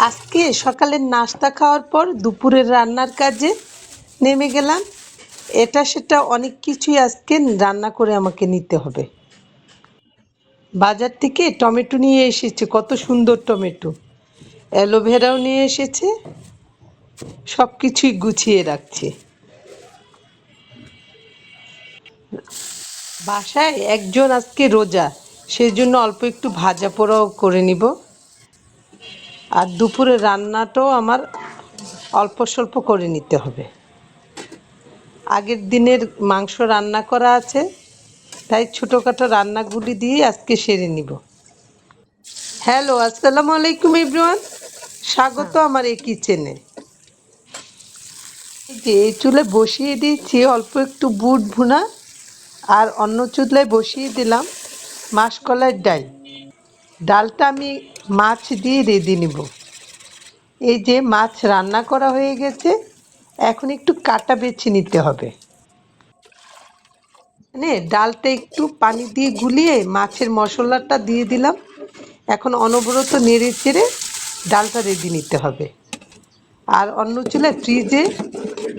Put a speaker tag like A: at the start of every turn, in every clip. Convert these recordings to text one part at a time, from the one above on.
A: আজকে সকালের নাস্তা খাওয়ার পর দুপুরের রান্নার কাজে নেমে গেলাম। এটা সেটা অনেক কিছুই আজকে রান্না করে আমাকে নিতে হবে। বাজার থেকে টমেটো নিয়ে এসেছে, কত সুন্দর টমেটো। অ্যালোভেরাও নিয়ে এসেছে, সব কিছুই গুছিয়ে রাখছি। বাসায় একজন আজকে রোজা, সেই জন্য অল্প একটু ভাজা পোড়াও করে নিব। আর দুপুরে রান্নাটাও আমার অল্প স্বল্প করে নিতে হবে। আগের দিনের মাংস রান্না করা আছে, তাই ছোটোখাটো রান্নাগুলি দিয়ে আজকে সেরে নিব। হ্যালো, আসসালামু আলাইকুম এভরিওয়ান, স্বাগত আমার এই কিচেনে। যে এই চুলায় বসিয়ে দিয়েছি অল্প একটু বুট ভুনা, আর অন্য চুলায় বসিয়ে দিলাম মাসকলাইয়ের ডাল। ডালটা আমি মাছ দিয়ে রেঁধে নিব। এই যে মাছ রান্না করা হয়ে গেছে, এখন একটু কাটা বেছে নিতে হবে। মানে ডালটা একটু পানি দিয়ে গুলিয়ে মাছের মশলাটা দিয়ে দিলাম। এখন অনবরত নেড়ে চেড়ে ডালটা রেঁধে নিতে হবে। আর অন্য চুলায় ফ্রিজে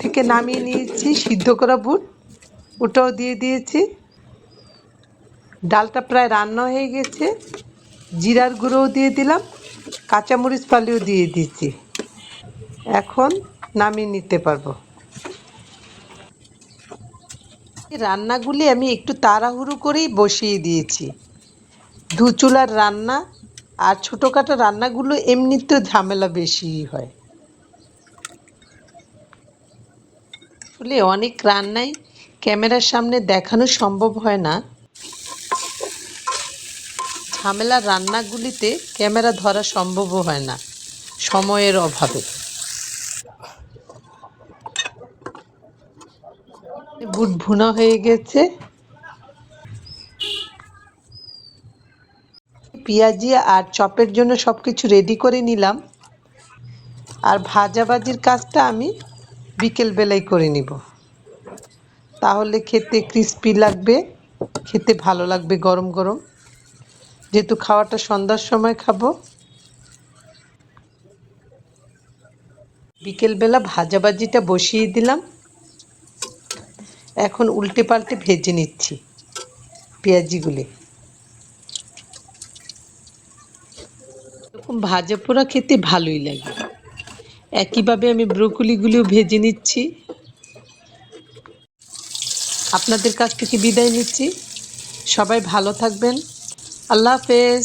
A: থেকে নামিয়ে নিয়েছি সিদ্ধ করা বুট, ওটাও দিয়ে দিয়েছি। ডালটা প্রায় রান্না হয়ে গেছে, জিরার গুঁড়োও দিয়ে দিলাম, কাঁচামরিচ ফালিও দিয়ে দিয়েছি। এখন নামিয়ে নিতে পারবো। রান্নাগুলি আমি একটু তাড়াহুড়ো করেই বসিয়ে দিয়েছি। দু চুলার রান্না, আর ছোটোখাটো রান্নাগুলো এমনিতেও ঝামেলা বেশি হয়। আসলে অনেক রান্নাই ক্যামেরার সামনে দেখানো সম্ভব হয় না। ঝামেলার রান্নাগুলিতে ক্যামেরা ধরা সম্ভবও হয় না সময়ের অভাবে। বুট ভুনা হয়ে গেছে, পেঁয়াজি আর চপের জন্য সব কিছু রেডি করে নিলাম। আর ভাজাভাজির কাজটা আমি বিকেলবেলায় করে নিব, তাহলে খেতে ক্রিস্পি লাগবে, খেতে ভালো লাগবে গরম গরম, যেহেতু খাওয়াটা সন্ধ্যার সময় খাবো। বিকেলবেলা ভাজাভাজিটা বসিয়ে দিলাম, এখন উল্টে পাল্টে ভেজে নিচ্ছি পেঁয়াজিগুলি। এরকম ভাজা পোড়া খেতে ভালোই লাগে। একইভাবে আমি ব্রোকলিগুলিও ভেজে নিচ্ছি। আপনাদের কাছ থেকে বিদায় নিচ্ছি, সবাই ভালো থাকবেন, আল্লাহ হাফেজ।